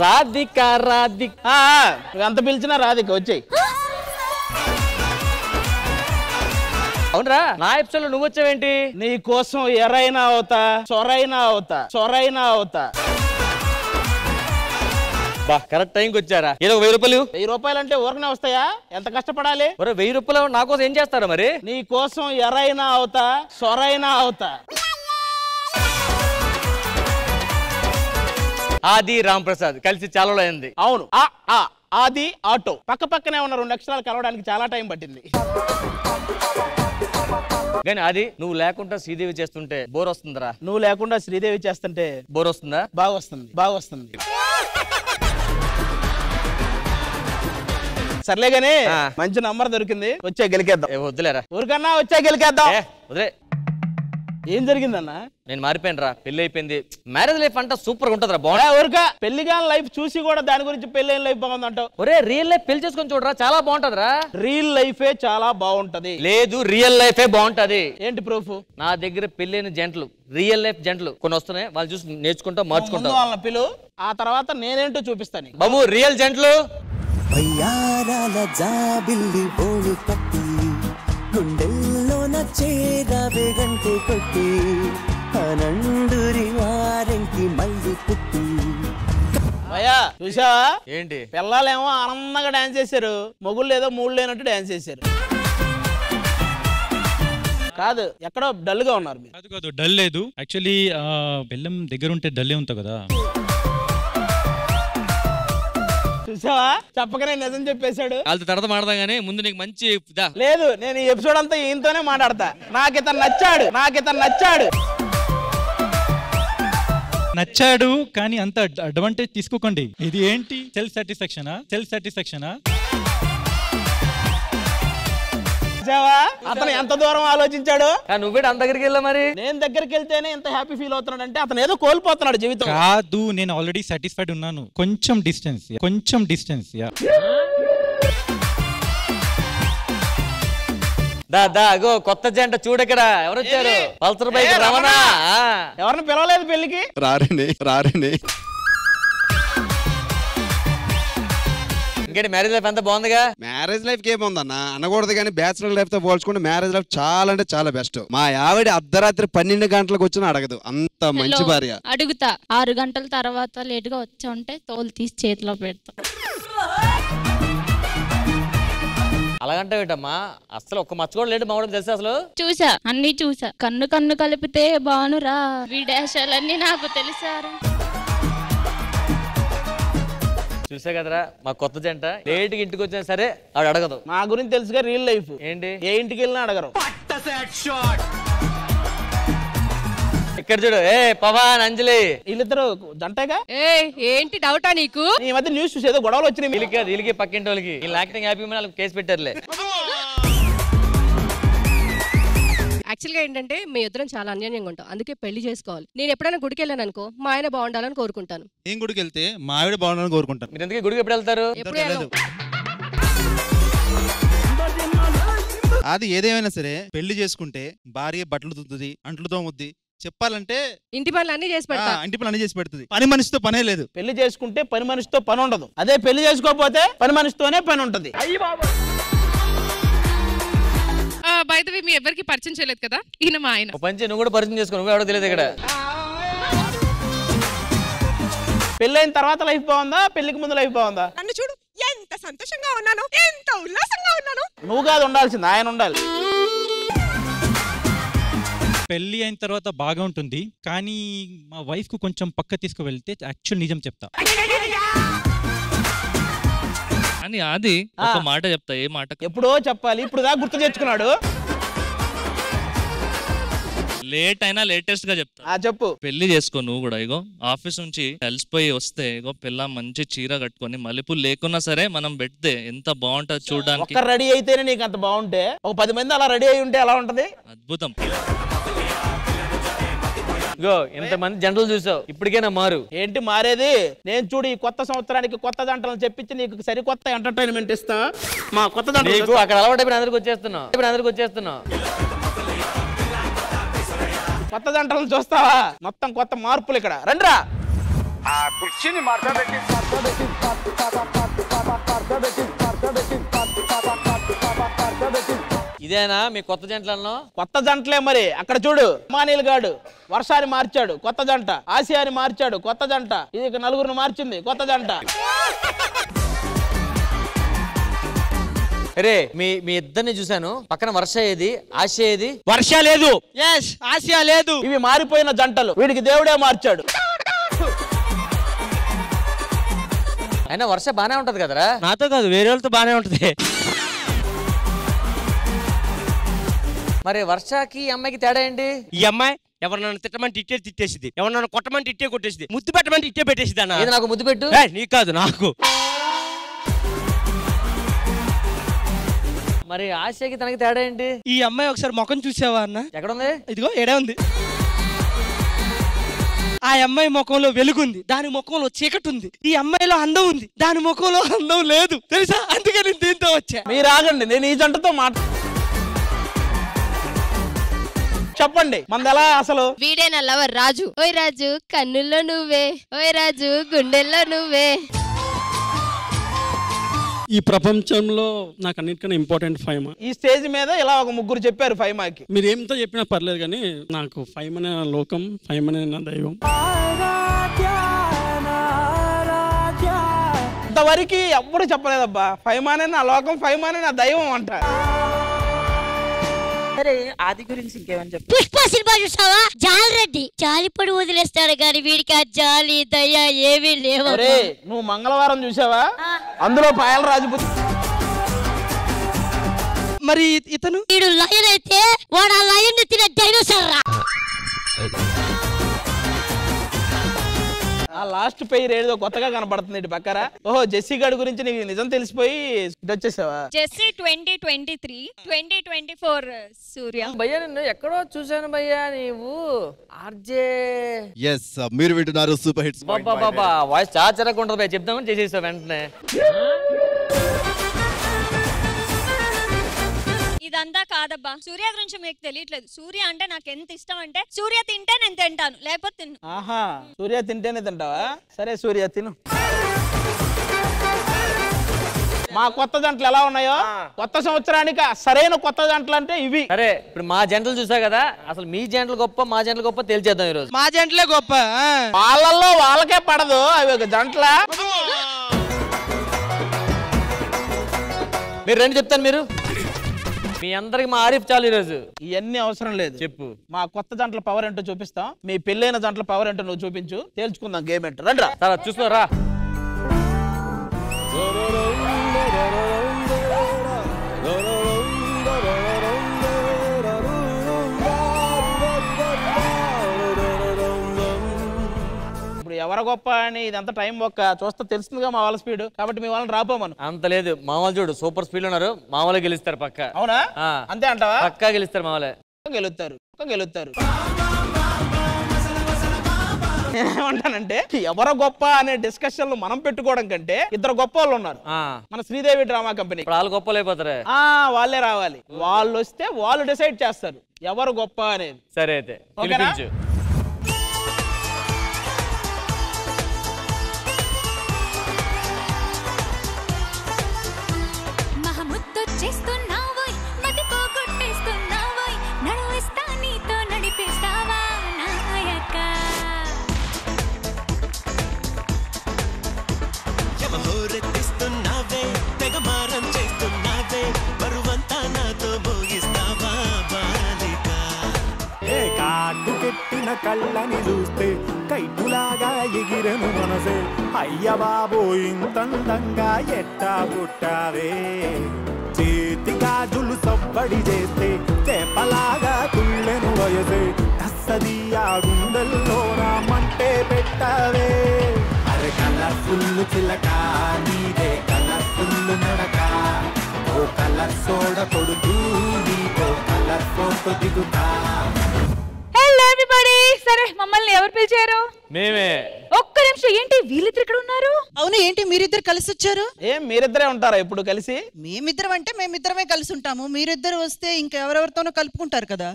రాధిక రాధిక అంత పిలిచినా రాధిక వచ్చేయి. అవునరా నా ఎపిసోడ్ లో నువ్వు వచ్చావేంటి? నీ కోసం ఎరైనా అవుతా, సొరైనా అవుతా, సొరైనా అవుతా. బా కరెక్ట్ టైంకి వచ్చారా. ఏదో 1000 రూపాయలు. 1000 రూపాయలు అంటే ఊరకనే వస్తాయా? ఎంత కష్టపడాలి? 1000 రూపాయలు నా కోసం ఏం చేస్తారా మరి? నీ కోసం ఎరైనా అవుతా, సొరైనా అవుతా. ఆది రామ్ ప్రసాద్ కలిసి చాలా అయింది. అవును, ఆది ఆటో పక్క పక్కనే ఉన్న 2 అక్షరాలు కలవడానికి చాలా టైం పట్టింది. కానీ అది నువ్వు లేకుండా శ్రీదేవి చేస్తుంటే బోర్ వస్తుందిరా. నువ్వు లేకుండా శ్రీదేవి చేస్తుంటే బోర్ వస్తుందా? బాగా వస్తుంది, బాగా వస్తుంది. సర్లేగానే మంచి నంబర్ దొరికింది, వచ్చా గెలికేద్దాం. వద్దులేరా ఊరికన్నా వచ్చా గెలికేద్దాం. వదిలే. ఏం జరిగిందన్నా? నేను మారిపోయాను రా, పెళ్లి అయిపోయింది. మ్యారేజ్ లైఫ్ అంటే సూపర్ గా ఉంటది రా. బాగుంది. ఊరిక పెళ్లిగా లైఫ్ చూసి కూడా దాని గురించి పెళ్లి లైఫ్ బాగుందంటావు. ఒరే రియల్ లైఫ్ పెళ్లి చేసుకొని చూడరా, చాలా బాగుంటది రా. రియల్ లైఫే చాలా బాగుంటది. లేదు రియల్ లైఫే బాగుంటది. ఏంటి ప్రూఫ్? నా దగ్గర పెళ్ళైన జంటలు, రియల్ లైఫ్ జంటలు కొన్ని వస్తున్నాయి, వాళ్ళు చూసి నేర్చుకుంటా మార్చుకుంటా. వాళ్ళ పిలు, ఆ తర్వాత నేనేంటో చూపిస్తాను బాబు. రియల్ జంటలు గుండెల్లోన చేరావే గంటే కొట్టి అనండురి వారంకి మళ్ళీ పుట్టి. భయ్యా చూసావా ఏంటి? పిల్లలేమో ఆనందంగా డాన్స్ చేశారు, మొగుళ్ళు ఏదో మూడు లేనట్టు డాన్స్ చేశారు. కాదు ఎక్కడో డల్ గా ఉన్నారు. కాదు డల్ లేదు, యాక్చువల్లీ బెల్లం దగ్గర ఉంటే డల్లే ఉంటావు కదా. చూసావా చెప్పకనే నిజం చెప్పేశాడు. వాళ్ళతో తర్వాత మాడదాం గానీ ముందు నీకు మంచి లేదు, నేను ఈ ఎపిసోడ్ అంతా ఈయనతోనే మాట్లాడతా. నాకు ఇతను నచ్చాడు, నాకు ఇతను నచ్చాడు. నచ్చాడు కానీ అంత అడ్వాంటేజ్ తీసుకోకండి. ఇది ఏంటి సెల్ఫ్ సాటిస్ఫాక్షనా? సెల్ఫ్ సాటిస్ఫాక్షనా? అతను ఎంత దూరం ఆలోచించాడు. నువ్వే అంత దగ్గరికి వెళ్ళా మరి. నేను దగ్గరికి వెళ్తేనే ఎంత హ్యాపీ ఫీల్ అవుతున్నాడు అంటే అతను ఏదో కోల్పోతున్నాడు జీవితం. కాదు, నేను ఆల్రెడీ సాటిస్ఫైడ్ ఉన్నాను. కొంచెం డిస్టెన్స్, కొంచెం డిస్టెన్స్. దాగో కొత్త జంట చూడక్కడ ఎవరు వచ్చారు? Pulsar bike Ramana. ఎవరిని పిలవలేదు పెళ్లికి? రారేనే. ఇంకేంటి మ్యారేజ్ లైఫ్ అంతా బాగుందిగా? మ్యారేజ్ లైఫ్ ఏముందన్న అనకూడదు కానీ బ్యాచులర్ లైఫ్ తో పోల్చుకుంటే మ్యారేజ్ లైఫ్ చాలా అంటే చాలా బెస్ట్. మా ఆవిడ అర్ధరాత్రి 12 గంటలకు వచ్చినా అడగదు, అంత మంచి భార్య. అడుగుతా 6 గంటల తర్వాత లేట్ గా వచ్చా ఉంటే తోలు తీసి చేతిలో పెడతా. అలాగంటే ఏంటమ్మా, అసలు ఒక్క మచ్చ కూడా లేటు మావడం తెలుసా? అసలు చూసా, అన్ని చూసా. కన్ను కన్ను కలిపితే బానురా, విడేశాలన్నీ నాకు తెలుసారా. చూసా కదరా మా కొత్త జంట. లేటుకి ఇంటికి వచ్చినా సరే ఆవిడ అడగదు. మా గురించి తెలుసుగా రియల్ లైఫ్ ఏంటి? ఏ ఇంటికి వెళ్ళినా అడగరు. ఇక్కడ చూడు, పవన్ అంజలి వీళ్ళిద్దరు జంటగా. ఏంటి డౌటా నీకు? ఈ మధ్య న్యూస్ చూసి ఏదో గొడవలు వచ్చినాయి. వీళ్ళకి పక్కింటి వాళ్ళకి వీళ్ళు యాక్టింగ్ హ్యాపీ వాళ్ళకి కేసు పెట్టారులే. యాక్చువల్గా ఏంటంటే మీ ఇద్దరం చాలా అన్యోన్యంగా ఉంటాం, అందుకే పెళ్లి చేసుకోవాలి. నేను ఎప్పుడైనా గుడికి వెళ్ళాను అనుకో, మా ఆయన బాగుండాలని కోరుకుంటాను. నేను గుడికి వెళ్తే మా ఆవిడ బాగుండాలని కోరుకుంటాను. మీరు ఎందుకు గుడికి ఎప్పుడు వెళ్తారు? అది ఏదేమైనా సరే పెళ్లి చేసుకుంటే భార్య బట్టలు తుద్దుది, అంట్లు తోముద్ది. చెప్పాలంటే ఇంటి పనులు అన్ని చేసి పెడతా. ఇంటి పనులు అన్ని చేసి పెడుతుంది. పని మనిషితో పనే లేదు. పెళ్లి చేసుకుంటే పని మనిషితో పని ఉండదు. అదే పెళ్లి చేసుకోకపోతే పని మనిషితోనే పని ఉంటది. బై ద వే మీ ఎవరికి పరిచయం చేయలేదు కదా, ఈయన మా ఆయన. పంచి నువ్వు కూడా పరిచయం చేసుకో, నువ్వు ఎవడో తెలియదు ఇక్కడ. పెళ్ళైన తర్వాత లైఫ్ బాగుందా, పెళ్లికి ముందు లైఫ్ బాగుందా? నన్ను చూడు, ఎంత సంతోషంగా ఉన్నాను, ఎంత ఉల్లాసంగా ఉన్నాను. నువ్వు కాదు ఉండాల్సింది, ఆయన ఉండాలి. పెళ్లి అయిన తర్వాత బాగా ఉంటుంది, కానీ మా వైఫ్ కు కొంచెం పక్క తీసుకువెళ్తే యాక్చువల్ నిజం చెప్తా. అని అది ఒక మాట చెప్తా. ఏ మాట? ఎప్పుడో చెప్పాలి, ఇప్పుడు దాకా గుర్తు తెచ్చుకున్నాడు. లేట్ అయినా లేటెస్ట్ గా చెప్తా. చెప్పు. పెళ్లి చేసుకో నువ్వు కూడా. ఇగో ఆఫీస్ నుంచి కలిసిపోయి వస్తే ఇగో పిల్ల మంచి చీర కట్టుకొని మల్లెపూలు లేకున్నా సరే మనం పెడితే ఎంత బాగుంటది చూడడానికి. ఒక్క రెడీ అయితేనే నీకు అంత బాగుంటే, ఒక 10 మంది అలా రెడీ అయి ఉంటే ఎలా ఉంటది? అద్భుతం. ఇంతమంది జంటలు చూసావు, ఇప్పటికైనా మారు. ఏంటి మారేది? నేను చూడు ఈ కొత్త సంవత్సరానికి కొత్త జంటలను చెప్పించి నీకు సరికొత్త ఎంటర్టైన్మెంట్ ఇస్తా. మా కొత్త జంటలు అక్కడ అలవాటు అందరికి వచ్చేస్తున్నావు. కొత్త జంటలను చూస్తావా? మొత్తం కొత్త మార్పులు ఇక్కడ. రండిరా. ఇదేనా మీ కొత్త జంటలను? కొత్త జంటలే మరి. అక్కడ చూడు, మానీల్ గాడు వర్షాన్ని మార్చాడు, కొత్త జంట. ఆసియాని మార్చాడు, కొత్త జంట. ఇది నలుగురిని మార్చింది, కొత్త జంట. అరే మీ ఇద్దరిని చూశాను. పక్కన వర్ష ఏది, ఆసియా ఏది? వర్ష లేదు, ఆసియా లేదు. ఇవి మారిపోయిన జంటలు, వీడికి దేవుడే మార్చాడు. అయినా వర్ష బానే ఉంటది కదరా? నాతో కాదు, వేరే వాళ్ళతో బానే ఉంటది. మరి వర్షకి ఈ అమ్మాయికి తేడా ఏంటి? ఈ అమ్మాయి ఎవరు నన్ను తిట్టమంటే ఇట్టే తిట్టేసింది, ఎవరు నన్ను కొట్టమంటే ఇట్టే కొట్టేసింది, ముద్దు పెట్టమంటే ఇట్టే పెట్టేసింది అన్న. ఇది నాకు ముద్దు పెట్టు. నీకు కాదు, నాకు. మరి ఆసియాకి తనకి తేడా ఏంటి? ఈ అమ్మాయి ఒకసారి ముఖం చూసావా అన్న? ఎక్కడ ఉంది? ఇదిగో ఏడే ఉంది. ఆ అమ్మాయి ముఖంలో వెలుగుంది, దాని ముఖంలో చీకటి ఉంది. ఈ అమ్మాయిలో అందం ఉంది, దాని ముఖంలో అందం లేదు, తెలుసా? అందుకే నేను దీంతో వచ్చా. మీరు ఆగండి, నేను ఈ జంటతో చెప్పండి మనది ఎలా అసలు? వీడే నా లవర్ రాజు. ఓయ్ రాజు కన్నుల్లో నువ్వే, ఓయ్ రాజు గుండెల్లో నువ్వే. ఈ ప్రపంచంలో నాకు అన్నిటికన్నా ఇంపార్టెంట్ ఫైమా. ఈ స్టేజ్ మీద ఇలా ఒక ముగ్గురు చెప్పారు ఫైమాకి. మీరు ఏమితో చెప్పినా పర్లేదు, కానీ నాకు ఫైమనే నా లోకం, ఫైమనే నా దైవం. ఇంతవరకు ఎప్పుడు చెప్పలేదబ్బా, ఫైమానే నా లోకం, ఫైమానే నా దైవం అంట. సరే ఆది గురించి ఇంకేమని చెప్పు. పుష్ప సినిమా చూసావా? జాలిరెడ్డి జాలిపడి వదిలేస్తాడు కానీ వీడికి ఆ జాలి దయ ఏమీ లేవు. నువ్వు మంగళవారం చూసావా? అందులో పాయల రాజుపతి. మరి ఇతను వీడు లయన్ అయితే వాడు ఆ లయన్ ని తినే డైనోసార్ రా. ఆ లాస్ట్ పేరు ఏదో కొత్తగా కనపడుతుంది ఇటు పక్కన. ఓహో, జెస్సీ గారి గురించి నీకు నిజం తెలిసిపోయి వచ్చేసావా? జెస్సీ 2023, 2024 సూర్య. భయ్యా నిన్ను ఎక్కడో చూశాను భయ్యా. నీవు ఆర్జే. ఎస్, మీరు వింటున్నారు సూపర్ హిట్స్. బాబా వాయిస్ చాలా చిరగా ఉంటుంది భయ్యా, చెప్దామని చేసేసావు వెంటనే. ఇదంతా కాదబ్బా, సూర్య గురించి మీకు తెలియట్లేదు. సూర్య అంటే నాకు ఎంత ఇష్టం అంటే, సూర్య తింటే నేను తింటాను, లేకపోతే తిన్ను. ఆహా, సూర్య తింటేనే తింటావా? సరే సూర్య తిను. మా కొత్త జంటలు ఎలా ఉన్నాయో, కొత్త సంవత్సరానికి సరైన కొత్త జంటలు అంటే ఇవి. సరే ఇప్పుడు మా జంటలు చూసా కదా, అసలు మీ జంటలు గొప్ప మా జంటలు గొప్ప తేల్చేద్దాం ఈరోజు. మా జంటలే గొప్ప. వాళ్ళల్లో వాళ్ళకే పడదు, అవి ఒక జంటల. మీరు రెండు చెప్తాను, మీరు మీ అందరికి మా ఆరిఫ్ చాలు ఈరోజు. ఇవన్నీ అవసరం లేదు, చెప్పు. మా కొత్త జంటల పవర్ ఏంటో చూపిస్తాం, మీ పెళ్ళైన జంటల పవర్ ఏంటో నువ్వు చూపించు, తేల్చుకుందాం గేమ్ ఏంటో. రండి రా చూసుకోరా. ఇప్పుడు ఎవరు గొప్ప అని ఇదంతా టైం ఒక్క చూస్తే తెలుస్తుందిగా మా వాళ్ళ స్పీడ్. కాబట్టి మీ వాళ్ళని రాపోమను. అంత లేదు, మా వాళ్ళు చూడు సూపర్ స్పీడ్ ఉన్నారు, మా వాళ్ళే గెలుస్తారు పక్క. అవునా? అంతే అంటావా? పక్కా గెలుస్తారు, మా వాళ్ళే గెలుస్తారు. ఏమంటానంటే, ఎవరో గొప్ప అనే డిస్కషన్లు మనం పెట్టుకోవడం కంటే ఇద్దరు గొప్ప వాళ్ళు ఉన్నారు మన శ్రీదేవి డ్రామా కంపెనీ. వాళ్ళు గొప్పలు అయిపోతారు. వాళ్ళే రావాలి, వాళ్ళు వస్తే వాళ్ళు డిసైడ్ చేస్తారు ఎవరు గొప్ప అనేది. సరే అయితే పిలిపించు. కళ్ళని చూస్తే కైటులాగా ఎగిరెను మనసే, అయ్య బాబో ఇంతందంగా ఎట్టా పుట్టావే. చేతి గాజులు సవ్వడి చేస్తే చేపలాగా తుళ్ళెను వయసే, కస్తదియా గుండెల్లో రామంటే పెట్టావే. అరే కలర్ఫుల్ చిలక నీదే కలర్ఫుల్ నడక, ఓ కలర్ సోడ కొడుతూ నీతో కలర్ ఫోటో దిగుతా. సరే మమ్మల్ని ఎవరు పిలిచారు? మేమే. ఒక్క నిమిషం, ఏంటి వీళ్ళిద్దరు ఇక్కడ ఉన్నారు? అవును, ఏంటి మీరిద్దరు కలిసి వచ్చారు? మీరిద్దరే ఉంటారా ఇప్పుడు కలిసి? మేమిద్దరం అంటే మేమిద్దరమే కలిసి ఉంటాము, మీరిద్దరు వస్తే ఇంకెవరెవరితోనో కలుపుకుంటారు కదా.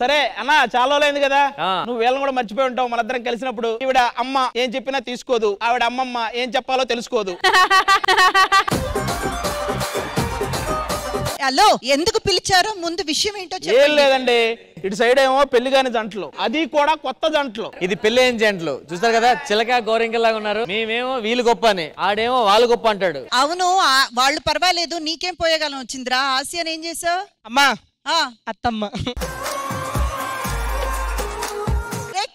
సరే అన్న చాలా రోజులైంది కదా, నువ్వు వీళ్ళని కూడా మర్చిపోయి ఉంటావు. మనిద్దరం కలిసినప్పుడు ఈవిడ అమ్మ ఏం చెప్పినా తీసుకోదు, ఆవిడ అమ్మమ్మ ఏం చెప్పాలో తెలుసుకోదు. హలో, ఎందుకు పిలిచారో ముందు విషయం ఏంటో ఏం చెప్పండి. లేదండి, ఇటు సైడ్ ఏమో పెళ్లి కాని జంటలు, అది కూడా కొత్త జంటలు. ఇది పెళ్లి అయిన జంటలు చూస్తారు కదా, చిలక గోరింకలాగా ఉన్నారు. మేమేమో వీళ్ళు గొప్ప అని, ఆడేమో వాళ్ళు గొప్ప అంటాడు. అవును, వాళ్ళు పర్వాలేదు, నీకేం పోయేగాలం వచ్చిందిరా. ఆసియాని ఏం చేసావు? అమ్మా అత్తమ్మ.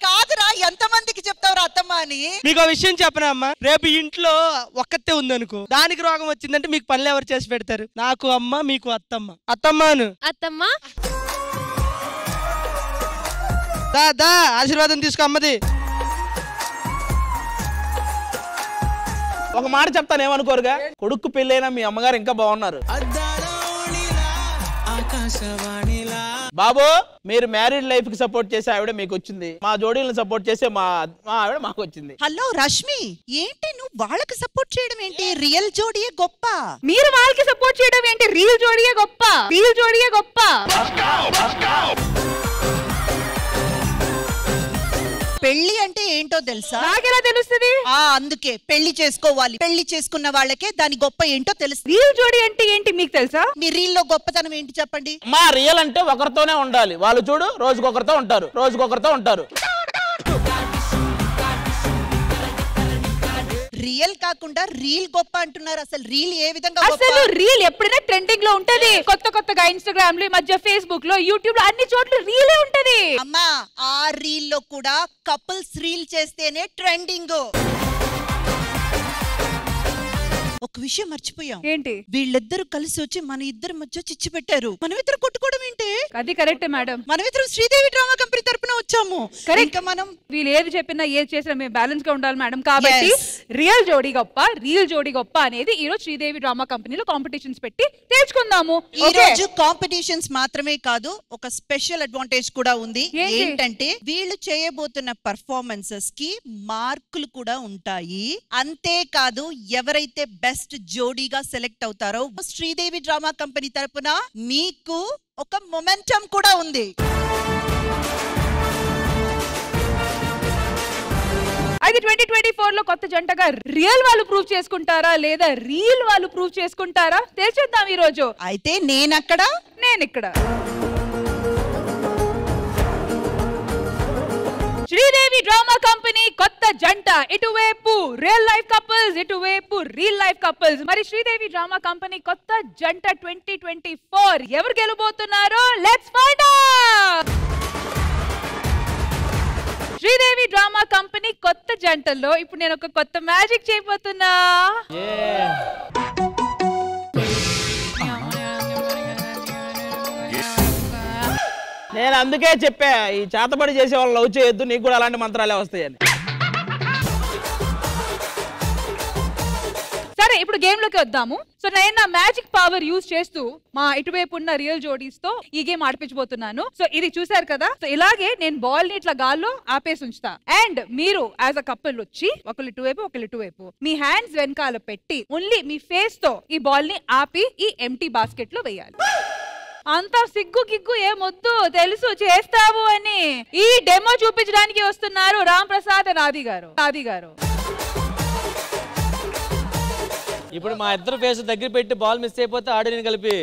కాదురా, ఎంతమందికి చెప్తావురా అత్తమ్మ అని? మీకు ఆ విషయం చెప్పనా అమ్మా, రేపు ఇంట్లో ఒక్కతే ఉందనుకో, దానికి రోగం వచ్చిందంటే మీకు పనులు ఎవరు చేసి పెడతారు? నాకు అమ్మ, మీకు అత్తమ్మ. అత్తమ్మను అత్తమ్మ దా ఆశీర్వాదం తీసుకో అమ్మది. ఒక మాట చెప్తాను, ఏమనుకోరుగా, కొడుకు పెళ్ళైనా మీ అమ్మగారు ఇంకా బాగున్నారు. బాబు, మీరు మ్యారీడ్ లైఫ్ కి సపోర్ట్ చేసే ఆవిడ మీకు వచ్చింది, మా జోడీలను సపోర్ట్ చేసే మా ఆవిడ మాకు వచ్చింది. హలో రష్మి, ఏంటి నువ్వు వాళ్ళకి సపోర్ట్ చేయడం ఏంటి? రియల్ జోడియే గొప్ప. మీరు వాళ్ళకి సపోర్ట్ చేయడం ఏంటి? రియల్ జోడియే గొప్ప, రియల్ జోడియే గొప్ప. పెళ్లి అంటే ఏంటో తెలుసా? నాకెలా తెలుస్తుంది? అందుకే పెళ్లి చేసుకోవాలి, పెళ్లి చేసుకున్న వాళ్ళకే దాని గొప్ప ఏంటో తెలుసు. రియల్ జోడి అంటే ఏంటి మీకు తెలుసా? మీ రీల్ లో గొప్పతనం ఏంటి చెప్పండి? మా రియల్ అంటే ఒకరితోనే ఉండాలి. వాళ్ళు చూడు రోజుకొకరితో ఉంటారు, రోజుకొకరితో ఉంటారు. రియల్ కాకుండా రీల్ గొప్ప అంటున్నారు. అసలు రీల్ ఏ విధంగా? అసలు రీల్ ఎప్పుడైనా ట్రెండింగ్ లో ఉంటది. కొత్తగా ఇన్స్టాగ్రామ్ లో, మధ్య ఫేస్బుక్ లో, యూట్యూబ్ లో అన్ని చోట్ల రీలే ఉంటది. అమ్మా, ఆ రీల్ లో కూడా కపుల్స్ రీల్ చేస్తేనే ట్రెండింగ్. ఒక విషయం మర్చిపోయాం. ఏంటి? వీళ్ళిద్దరు కలిసి వచ్చి మన ఇద్దరి మధ్య చిచ్చు పెట్టారు. మనమిద్దరు కొట్టుకోవడం ఏంటి? అది కరెక్టే మేడం. మనమిద్దరం శ్రీదేవి డ్రామా కంపెనీ తరపున వచ్చాము. ఇంకా మనం వీళ్ళు ఏది చెప్పినా ఏది చేసినా మేము బ్యాలెన్స్ గా ఉండాలి మేడం. కాబట్టి రియల్ జోడీ గొప్ప, రియల్ జోడీ గొప్ప అనేది ఈ రోజు శ్రీదేవి డ్రామా కంపెనీలో కాంపిటీషన్స్ పెట్టి తెలుసుకుందాము. ఈ రోజు కాంపిటీషన్స్ మాత్రమే కాదు, ఒక స్పెషల్ అడ్వాంటేజ్ కూడా ఉంది. ఏంటంటే వీళ్ళు చేయబోతున్న పర్ఫార్మెన్సెస్ కి మార్కులు కూడా ఉంటాయి. అంతేకాదు, ఎవరైతే బెస్ట్ జోడీగా సెలెక్ట్ అవుతారో శ్రీదేవి డ్రామా కంపెనీ తరపున మీకు ఒక మొమెంటం కూడా ఉంది. అయితే 2024 లో కొత్త జంటగా రియల్ వాళ్ళు ప్రూవ్ చేసుకుంటారా లేదా రీల్ వాళ్ళు ప్రూవ్ చేసుకుంటారా తెలిసేద్దాం ఈ రోజు. అయితే నేనక్కడ, నేనిక్కడ. శ్రీదేవి డ్రామా కంపెనీ కొత్త జంట, ఇటువైపు రియల్ లైఫ్ కపుల్స్, ఇటువైపు రియల్ లైఫ్ కపుల్స్. మరి శ్రీదేవి డ్రామా కంపెనీ కొత్త జంట 2024 ఎవరు గెలబోతున్నారో let's find out. Sridevi drama company కొత్త జంటల్లో ఇప్పుడు నేను ఒక కొత్త మ్యాజిక్ చేయబోతున్నా. నేను అందుకే చెప్పా, ఈ చేతబడి చేసే వాళ్ళు లవ్ చేయొద్దు, నీకు కూడా అలాంటి మంత్రాలే వస్తాయని. సరే, ఇప్పుడు గేమ్ లోకి వద్దాము. సో నేను నా మ్యాజిక్ పవర్ యూజ్ చేస్తూ మా ఇటువైపు ఉన్న రియల్ జోడీస్ తో ఈ గేమ్ ఆడిపించబోతున్నాను. సో ఇది చూసారు కదా, సో ఇలాగే నేను బాల్ ని ఇట్లా గాల్లో ఆపేసి ఉంచుతా. అండ్ మీరు యాజ్ అ కపుల్ వచ్చి ఒకళ్ళు ఇటువైపు ఒకళ్ళు ఇటువైపు మీ హ్యాండ్స్ వెనకాల పెట్టి ఓన్లీ మీ ఫేస్ తో ఈ బాల్ ని ఆపి ఈ ఎంటీ బాస్కెట్ లో వేయాలి. అంత సిగ్గు గిగ్గు ఏమొద్దు, తెలుసు చేస్తావు అని. ఈ డెమో చూపించడానికి వస్తున్నారు రామ్ ప్రసాద్ రాధి గారు. ఇప్పుడు మా ఇద్దరు ఫేస్ దగ్గర పెట్టి బాల్ మిస్ అయిపోతే ఆడిని కలిపి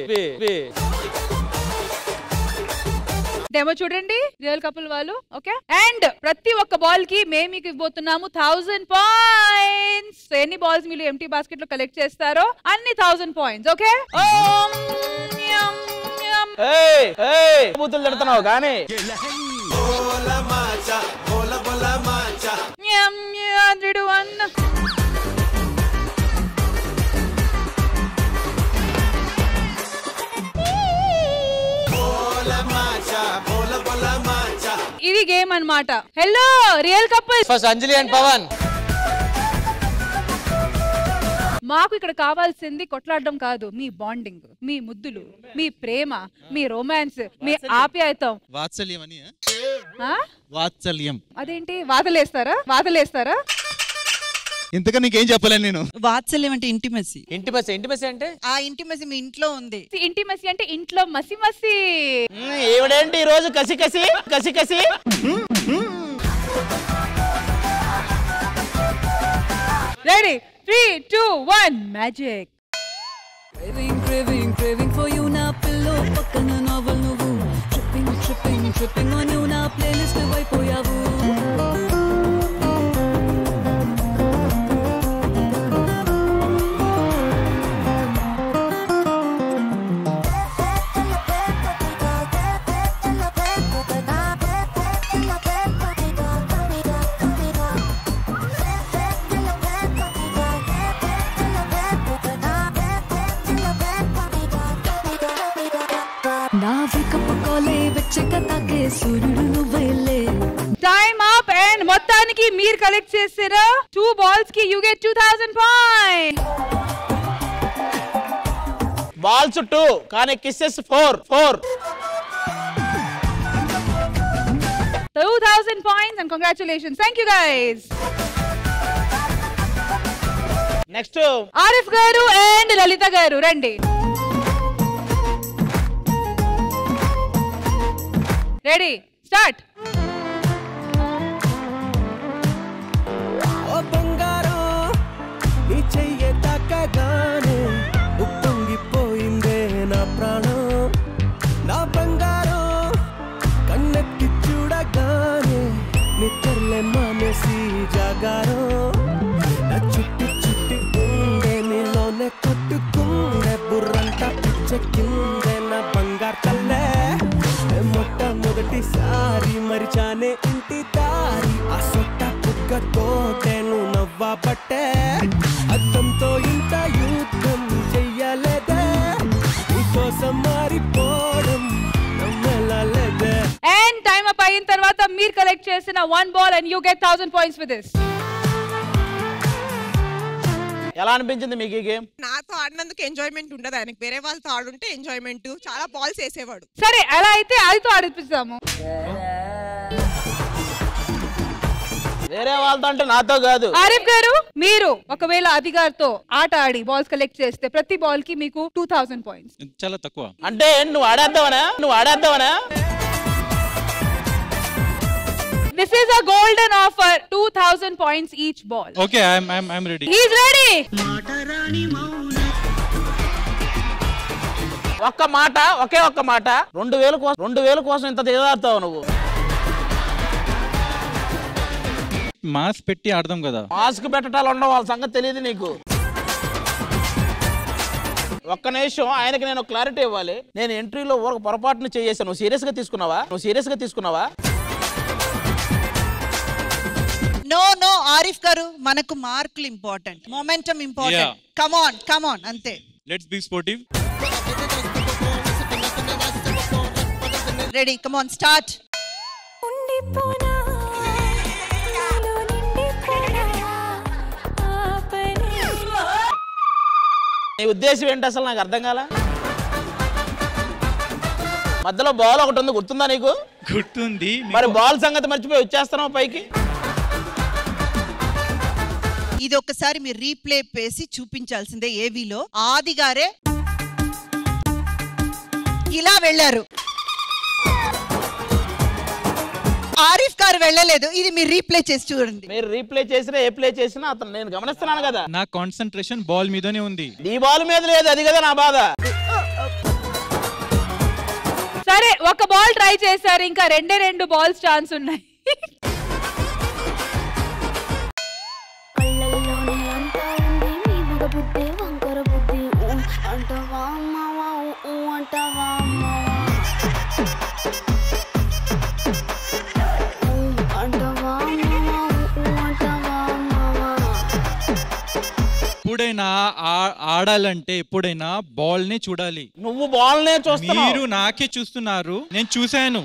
డెమో చూడండి రియల్ కపుల్ వాళ్ళు. ఓకే, అండ్ ప్రతి ఒక్క బాల్ కి మేము మీకు ఇవ్వబోతున్నాము 1000 పాయింట్స్. ఎన్ని బాల్స్ మీరు ఎంటీ బాస్కెట్ లో కలెక్ట్ చేస్తారో అన్ని 1000 పాయింట్స్. ఓకే, బూతులు తిడుతున్నావు కానీ ఇది గేమ్ అన్నమాట. Hello real couple, first Anjali and Pavan. మాకు ఇక్కడ కావాల్సింది కొట్లాడడం కాదు, మీ బాండింగ్, మీ ముద్దులు, మీ ప్రేమ, మీ రొమాన్స్, మీ ఆప్యాయతం. వాత్సల్యం అని. ఆ? వాత్సల్యం అదేంటి వాతలేస్తారా? ఇంతగా నీకేం చెప్పలేను నేను. వాత్సల్యం అంటే ఇంటిమసీ. ఇంటిమసీ అంటే ఆ ఇంటిమసీ మీ ఇంట్లో ఉంది. ఇంటిమసీ అంటే ఇంట్లో మసి మసి. ఏమిడేంటి ఈ రోజు కసి కసి కసి కసి. Ready 3 2 1 magic. Craving for you na pillow pakkana novel nuvu tripping on you na playlist vaipoyavu. Time up and మొత్తానికి మీరు కలెక్ట్ చేసిన 2 balls కి యు గెట్ 2000 పాయింట్స్. బాల్స్ 2 కానీ kisses 4 2000 points and congratulations. Thank you guys. Next Arif గారు and లలిత గారు రండి. Ready start. ఓ బంగారం నీ చెయ్యే తాకగానే ఉప్పొంగిపోయిందే నా ప్రాణం. నా బంగారం కన్నెత్తి చూడగానే నిద్రలే మానేసి జాగారం. నా చుట్టి చుట్టి ఉండే నీలోనే కొట్టుకుండే బుర్రంతా పిచ్చెక్కిందే నా బంగారు తల్లే. మొట్టమొదటిసారి మరిచానే ఇంటి దారి ఆ సొట్ట పుక్కతోటేను నవ్వబట్టే. అద్దంతో ఇంత యుద్ధం చెయ్యలేదే నీకోసం మారిపోవడం నమ్మలేదే. అండ్ టైమ్ అప్ అయిన తర్వాత మీరు కలెక్ట్ చేసిన 1 ball and you get 1000 points for this. ఎలా అనిపించింది మీకు ఈ గేమ్? నాతో ఆడినందుకు ఎంజాయ్మెంట్ ఉండదు ఆయనకి. వేరే వాళ్ళతో ఆడుంటే ఎంజాయ్మెంట్. చాలా బాల్స్ వేసేవాడు. సరే అలా అయితే ఆడితో ఆడిపిస్తాము. వేరే వాళ్ళతో అంటే నాతో కాదు. ఆరిఫ్ గారు మీరు ఒకవేళ అధిగారితో ఆట ఆడి బాల్స్ కలెక్ట్ చేస్తే ప్రతి బాల్ కి మీకు 2000 points. చాలా తక్కువ. అంటే నువ్వు ఆడేద్దామనా? This is a golden offer, 2000 points each ball. Okay, I'm ready. He's ready. ఒక్క మాట 2000 కోసం ఇంత దిగదారుతావు నువ్వు. మాస్ పెట్టి ఆడదాం కదా. మాస్క్ పెట్టాలి ఉండవు, వాళ్ళ సంగతి తెలియదు నీకు. ఒక్క నిమిషం ఆయనకి నేను క్లారిటీ ఇవ్వాలి. నేను ఎంట్రీలో ఊరక పొరపాటును చేసాను. నువ్వు సీరియస్ గా తీసుకున్నావా? నో ఆరిఫ్ గారు మనకు మార్కులు important, momentum important. Come on అంతే. Let's be sportive. Ready come on start. నీ ఉద్దేశం ఏంటి అసలు నాకు అర్థం కాల. మధ్యలో బాల్ ఒకటి ఉంది, గుర్తుందా నీకు? గుర్తుంది. మరి బాల్ సంగతి మర్చిపోయి వచ్చేస్తున్నావు పైకి. ఇది ఒకసారి మీరు రీప్లే పేసి చూపించాల్సిందే. ఏవీలో ఆది గారే ఇలా వెళ్ళారు, ఆరిఫ్ గారు వెళ్ళలేదు. ఇది మీరు రీప్లే చేసి చూడండి. మీరు రీప్లే చేసినా ఏ ప్లే చేసినా అతను నేను గమనిస్తున్నాను కదా. నా కాన్సంట్రేషన్ బాల్ మీదనే ఉంది. ఈ బాల్ మీద లేదు, అది కదా నా బాధ. సరే ఒక బాల్ ట్రై చేశారు, ఇంకా 2 balls ఛాన్స్ ఉన్నాయి. ఎప్పుడైనా ఆడాలంటే ఎప్పుడైనా బాల్ నే చూడాలి. నువ్వు బాల్ నే చూస్తున్నావు. మీరు నాకే చూస్తున్నారు. నేను చూశాను.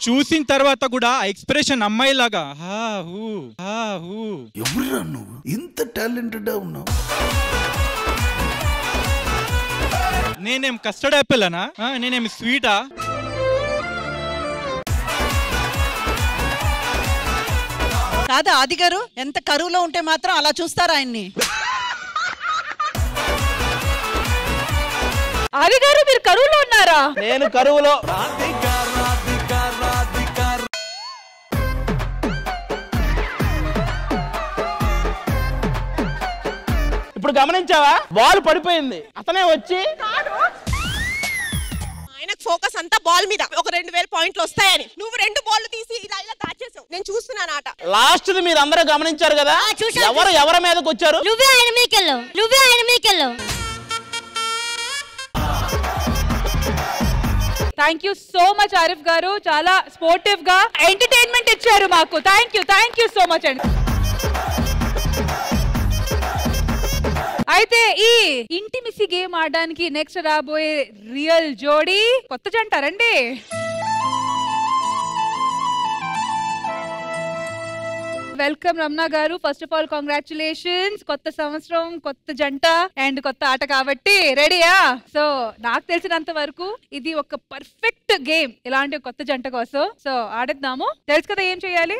చూసిన తర్వాత కూడా ఎక్స్ప్రెషన్ అమ్మాయిలాగా ఎవరురా నువ్వు ఇంత టాలెంటెడ్ ఉన్నావు? నేనేం కస్టర్డ్ యాపిల్ అనా? నేనేం స్వీటా? కాదు ఆది గారు, ఎంత కరువులో ఉంటే మాత్రం అలా చూస్తారు ఆయన్ని. ఆది గారు మీరు కరువులో ఉన్నారా? నేను కరువులో. ఇప్పుడు గమనించావా, బాల్ పడిపోయింది, అతనే వచ్చి ఆయనకు ఫోకస్ అంతా బాల్ మీద, ఒక 2000 పాయింట్లు వస్తాయని నువ్వు 2 బాల్ తీసి ఇలా ఇలా దాచేసావు. నేను చూస్తున్నాను ఆట. లాస్ట్ మీరు అందరూ గమనించారు కదా, ఎవరి మీదకి వచ్చారు? నువ్వే ఆయన మీకెళ్ళావు, నువ్వే ఆయన మీకెళ్ళావు. Thank you so much Arif garu, చాలా స్పోర్టివ్ గా ఎంటర్టైన్మెంట్ ఇచ్చారు మాకు. థ్యాంక్ యూ సో మచ్ అండి. అయితే ఈ ఇంటిమిసి గేమ్ ఆడడానికి నెక్స్ట్ రాబోయే రియల్ జోడీ కొత్త జంట రండి. వెల్కమ్ రమణ గారు. ఫస్ట్ ఆఫ్ ఆల్ కంగ్రాచులేషన్స్, కొత్త సంవత్సరం, కొత్త జంట అండ్ కొత్త ఆట కాబట్టి రెడీయా? సో నాకు తెలిసినంత వరకు ఇది ఒక పర్ఫెక్ట్ గేమ్ ఇలాంటి కొత్త జంట కోసం. సో ఆడేద్దాము. తెలుసు కదా ఏం చేయాలి?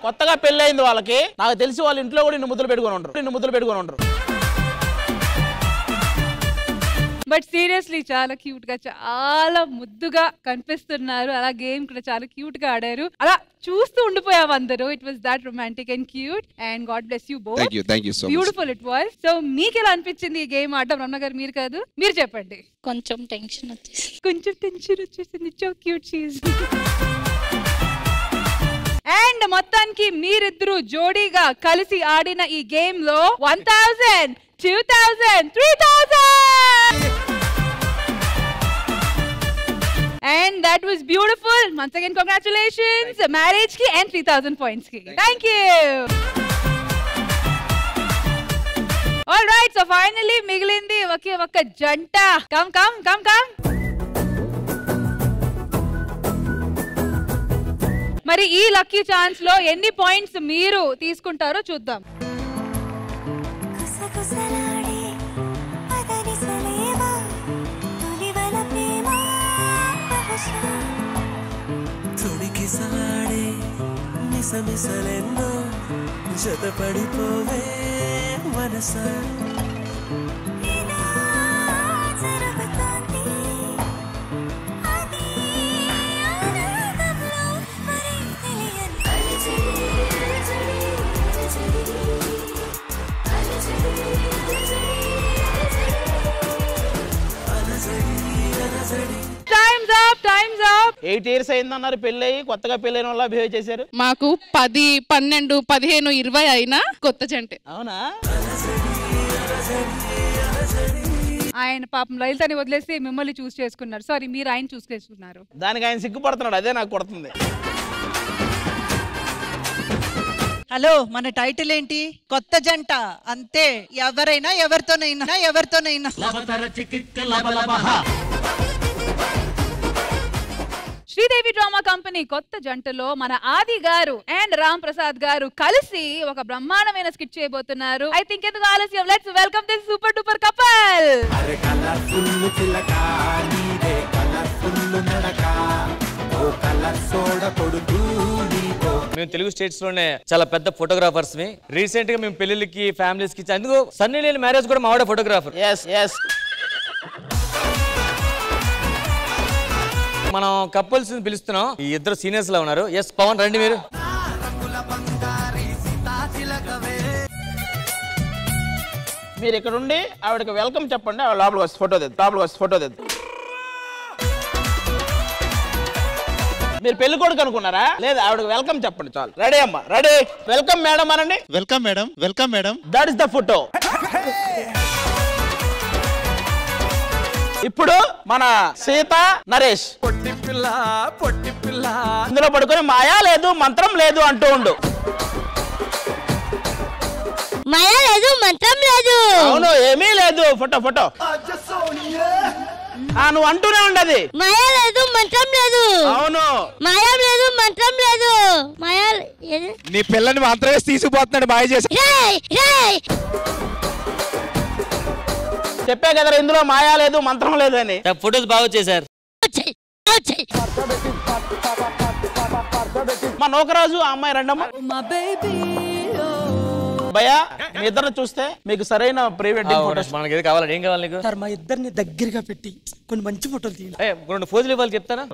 కొత్తగా పెళ్ళైంది వాళ్ళకి, నాకు తెలిసి వాళ్ళ ఇంట్లో కూడా ఇన్ని ముద్దులు పెట్టుకొని ఉండరు. బట్ సీరియస్లీ చాలా క్యూట్ గా, చాలా ముద్దుగా కనిపిస్తున్నారు. అలా గేమ్ కూడా చాలా క్యూట్ గా ఆడారు. అలా చూస్తూ ఉండిపోయాం అందరూ. It was that romantic and cute and God bless you both. Thank you so much. Beautiful it was. So మీకు ఎలా అనిపించింది ఈ గేమ్ ఆడడం? రమణ గారు మీరు కాదు, మీరు చెప్పండి. కొంచెం టెన్షన్ వచ్చేసింది. So cute she is. And మొత్తానికి మీరిద్దరు జోడీగా కలిసి ఆడిన ఈ గేమ్ లో 1000, 2000, 3000 and that was beautiful. Once again congratulations marriage ki and 3000 points ki. Thank you. All right, so finally మిగిలింది ఒకే ఒక్క జంట. Come. మరి ఈ లక్కీ ఛాన్స్ లో ఎన్ని పాయింట్స్ మీరు తీసుకుంటారో చూద్దాం. జతపడిపోవే మనసా Time's up. 8 years అయిందన్నారు పెళ్ళయి, కొత్తగా పెళ్ళైన వాళ్ళ బిహేవ్ చేశారు. మాకు 10, 12, 15, 20 అయినా కొత్త జంటే. అవునా? ఆయన పాపం లలితని వదిలేసి మిమ్మల్ని చూస్ చేసుకున్నారు. సారీ, మీరు ఆయన చూస్ చేసుకున్నారు. దానికి ఆయన సిగ్గుపడుతున్నాడు, అదే నాకు కొడుతుంది. హలో, మన టైటిల్ ఏంటి? కొత్త జంట. అంతే, ఎవరైనా ఎవరితోనైనా. శ్రీదేవి డ్రామా కంపెనీ కొత్త జంటలో మన ఆది గారు అండ్ రామ్ ప్రసాద్ గారు కలిసి ఒక బ్రహ్మాండమైన స్కిట్ చేయబోతున్నారు. ఐ థింక్ ఎందుకు ఆలస్యం, let's welcome this super duper couple. అరే కలర్ఫుల్ చిలక నీదే కలర్ఫుల్ నడక ఓ కలర్ సోడ కొడుకు నీతో. మేము తెలుగు స్టేట్స్ లోనే చాలా పెద్ద ఫోటోగ్రాఫర్స్. రీసెంట్ గా మేము పెళ్లికి ఫ్యామిలీస్ కి అందుకు సన్నీ లియోన్ మ్యారేజ్ కూడా మావాడే ఫోటోగ్రాఫర్. yes మనం కపుల్స్ పిలుస్తున్నాం. ఈ ఇద్దరు సీనియర్స్ లా ఉన్నారు. ఎస్ పవన్, రండి మీరు. మీరు ఇక్కడ ఉండి ఆవిడకి వెల్కమ్ చెప్పండి, ఆవిడ లోపలికి వస్తే ఫోటో తెద్దు, లోపలికి వస్తే ఫోటో తెద్దు. మీరు పెళ్లి కొడుకు అనుకున్నారా? లేదు, ఆవిడకి వెల్కమ్ చెప్పండి చాలు. రెడీ అమ్మా, రెడీ. వెల్కమ్ మేడం అనండి. Welcome madam, welcome madam. That is the photo. ఇప్పుడు మన సీత నరేష్ పొట్టి పిల్ల పొట్టి పిల్ల ఇందులో పడుకొని మాయా లేదు మంత్రం లేదు అంటూ ఉండు. మాయా లేదు మంత్రం లేదు. అవును, ఏమీ లేదు. ఫోటో ఫోటో నువ్వు అంటూనే ఉండదు. మాయా లేదు మంత్రం లేదు. అవును, మాయా లేదు మంత్రం లేదు. మాయా నీ పిల్లని మంత్రం వేసి తీసుకుపోతున్నాడు మాయ చేసి. చెప్పే కదా ఇందులో మాయా లేదు మంత్రం లేదు అని. ఫోటోస్ బాగా వచ్చేసారు. మా నూకరాజు ఆ అమ్మాయి రండమ్మా. భయ్యా మీ ఇద్దరు చూస్తే మీకు సరైన ప్రీ వెడ్డింగ్ ఫోటోస్ మనకి ఏది కావాలి? ఏం కావాలి నీకు? సార్ మా ఇద్దరిని దగ్గరగా పెట్టి కొన్ని మంచి ఫోటోలు తీయాలి. రెండు పోజులు ఇవ్వాలి చెప్తానా?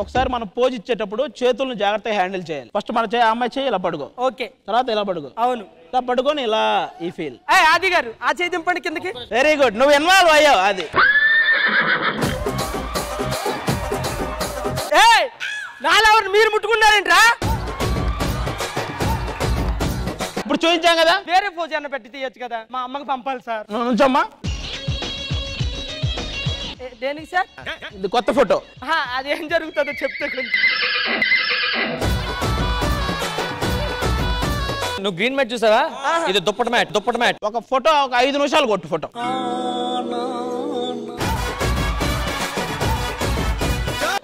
ఒకసారి మనం పోజ్ ఇచ్చేటప్పుడు చేతులను జాగ్రత్తగా హ్యాండిల్ చేయాలి. ఫస్ట్ మన అమ్మాయి చేయి ఇలా పడుకో. ఓకే. తర్వాత ఇలా పడుకో. అవును. ఇలా పడుకొని ఇలా ఈ ఫీల్. ఆది గారు ఆ చేయి దింపండి కిందకి. వెరీ గుడ్, నువ్వు ఇన్వాల్వ్ అయ్యావు. అది నాలెవరు మీరు ముట్టుకున్నారేంట్రా? ఇప్పుడు చూపించాం కదా. వేరే ఫోజ్ అన్న పెట్టి తీయచ్చు కదా, మా అమ్మకి పంపాలి సార్. నుంచమ్మా. దేనికి సార్? ఇది కొత్త ఫోటో. అదేం జరుగుతుందో చెప్తే కొంచెం. నువ్వు గ్రీన్ మ్యాట్ చూసావా? ఇది దుప్పట మ్యాట్. దుప్పట మ్యాట్. ఒక ఫోటో ఒక 5 నిమిషాలు కొట్టు ఫోటో.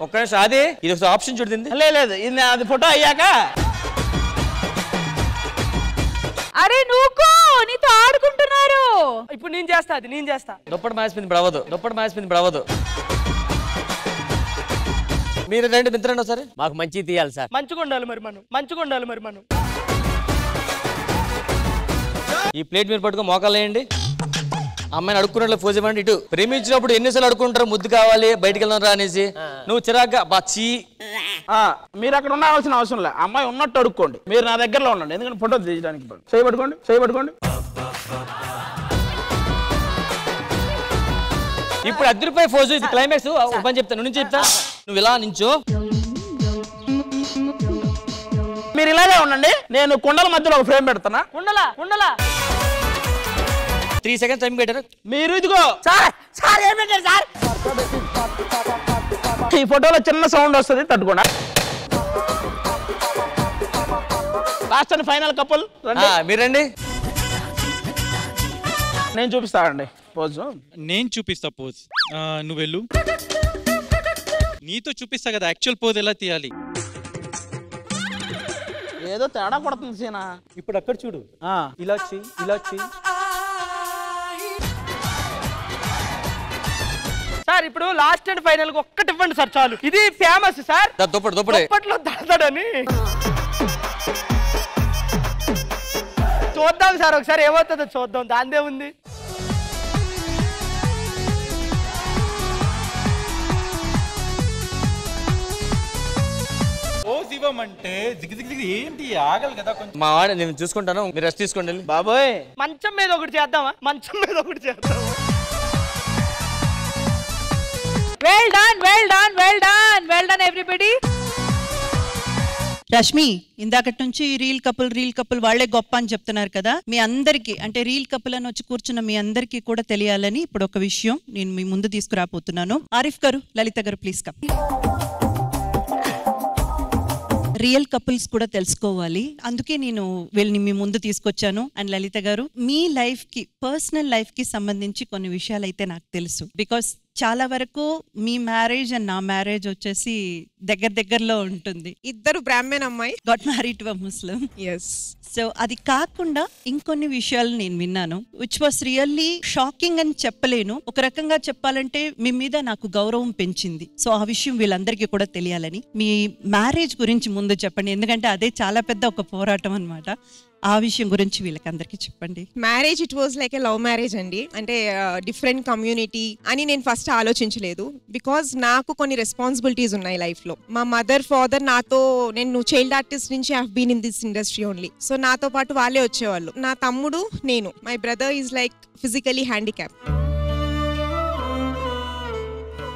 ఒక్క నిమిషం అది ఇది ఒక ఆప్షన్ చూడింది. లేదు, ఇది అది ఫోటో అయ్యాక. అరే నువ్వు నీతో ఆడుకుంటున్నారు. ఇప్పుడు నేను చేస్తా, అది నేను చేస్తా. దుప్పట మాసిపోయింది ఇప్పుడు అవ్వదు. దుప్పట మాసిపోయింది ఇప్పుడు అవ్వదు. మీరు రెండు మిత్రులు సరే మాకు మంచి తీయాలి సార్. మంచిగా ఉండాలి మరి మనం, మంచిగా ఉండాలి మరి మనం. ఈ ప్లేట్ మీరు పట్టుకో మోకాలు వేయండి. అమ్మాయిని అడుక్కున్నట్లు ఫోజ్ ఇవ్వండి. ఇటు ప్రేమించినప్పుడు ఎన్నిసార్లు అడుక్కుంటారు ముద్దు కావాలి బయటికి వెళ్దాం రా అనేసి. నువ్వు చిరాగ్గా బచ్చి మీరు అక్కడ ఉండవలసిన అవసరం లేదు. అమ్మాయి ఉన్నట్టు అడుక్కోండి. మీరు నా దగ్గరలో ఉండండి, ఎందుకంటే ఫోటో తీయడానికి. చేయబట్టుకోండి, చేయబట్టుకోండి. ఇప్పుడు ₹10 ఫోజు. ఇది క్లైమాక్స్. పని చెప్తా, నువ్వు నుంచి చెప్తా. నువ్వు ఇలా నించో. మీరు ఇలాగే ఉండండి. నేను కుండల మధ్యలో ఒక ఫ్రేమ్ పెడతానా. కుండలా కుండలా 3 seconds టైం పెట్టారు. మీరు ఇదిగో సార్ ఏం పెట్టారు సార్? ఈ ఫోటోలో చిన్న సౌండ్ వస్తుంది, తట్టుకోండి. లాస్ట్ అండ్ ఫైనల్ కపుల్ మీరండి. నేను చూపిస్తానండి పోజ్. నేను చూపిస్తా పోజ్. నువ్వు వెళ్ళు. నీతో చూపిస్తా కదా యాక్చువల్ పోజ్ ఎలా తీయాలి. ఏదో తేడా కొడుతుంది సీనా. ఇప్పుడు అక్కడ చూడు. ఇలా చెయ్యి, ఇలా చెయ్యి. సార్ ఇప్పుడు లాస్ట్ అండ్ ఫైనల్ ఒక్కటి ఇవ్వండి సార్ చాలు. ఇది ఫేమస్ సార్. దుప్పట్లో దడదడని చూద్దాం సార్, ఒకసారి ఏమవుతుందో చూద్దాం. దాందే ఉంది. ఇవ్వమంటే ఏంటి ఆగలి కదా కొంచెం. మా వాడు నేను చూసుకుంటాను, మీరు రెస్ట్ తీసుకోండి. బాబోయ్ మంచం మీద ఒకటి చేద్దామా? మంచం మీద ఒకటి చేద్దామా? Well done, well done, well done, well done everybody. Rashmi, ఇందాకటి నుంచి రీల్ కపుల్ వాళ్లే గొప్ప అని చెప్తున్నారు కదా. మీ అందరికి అంటే రీల్ కపుల్ అని వచ్చి కూర్చున్న మీ అందరికీ కూడా తెలియాలని ఇప్పుడు ఒక విషయం నేను మీ ముందు తీసుకురాబోతున్నాను. ఆరిఫ్ గారు, లలిత గారు ప్లీజ్ కమ్. రియల్ కపుల్స్ కూడా తెలుసుకోవాలి, అందుకే నేను వీళ్ళని మీ ముందు తీసుకొచ్చాను. అండ్ లలిత గారు, మీ లైఫ్ కి పర్సనల్ లైఫ్ కి సంబంధించి కొన్ని విషయాలు అయితే నాకు తెలుసు. బికాస్ చాలా వరకు మీ మ్యారేజ్ అండ్ నా మ్యారేజ్ వచ్చేసి దగ్గరలో ఉంటుంది. ఇద్దరు బ్రాహ్మణ్ అమ్మాయి got married to a Muslim. So అది కాకుండా ఇంకొన్ని విషయాలు నేను విన్నాను విచ్ వాస్ రియల్లీ షాకింగ్ అని చెప్పలేను. ఒక రకంగా చెప్పాలంటే మీ మీద నాకు గౌరవం పెంచింది. సో ఆ విషయం వీళ్ళందరికీ కూడా తెలియాలని. మీ మ్యారేజ్ గురించి ముందు చెప్పండి, ఎందుకంటే అదే చాలా పెద్ద ఒక పోరాటం అన్నమాట. ఆ విషయం గురించి వీళ్ళకందరికీ చెప్పండి. Marriage it was like A love marriage అండి. అంటే డిఫరెంట్ కమ్యూనిటీ అని నేను ఫస్ట్ ఆలోచించలేదు. బికాజ్ నాకు కొన్ని రెస్పాన్సిబిలిటీస్ ఉన్నాయి లైఫ్ లో. మా మదర్ ఫాదర్ నాతో, నేను చైల్డ్ ఆర్టిస్ట్ నుంచి I have been in this industry only. So నాతో పాటు వాళ్ళే వచ్చేవాళ్ళు. నా తమ్ముడు, నేను, my brother is like physically handicap.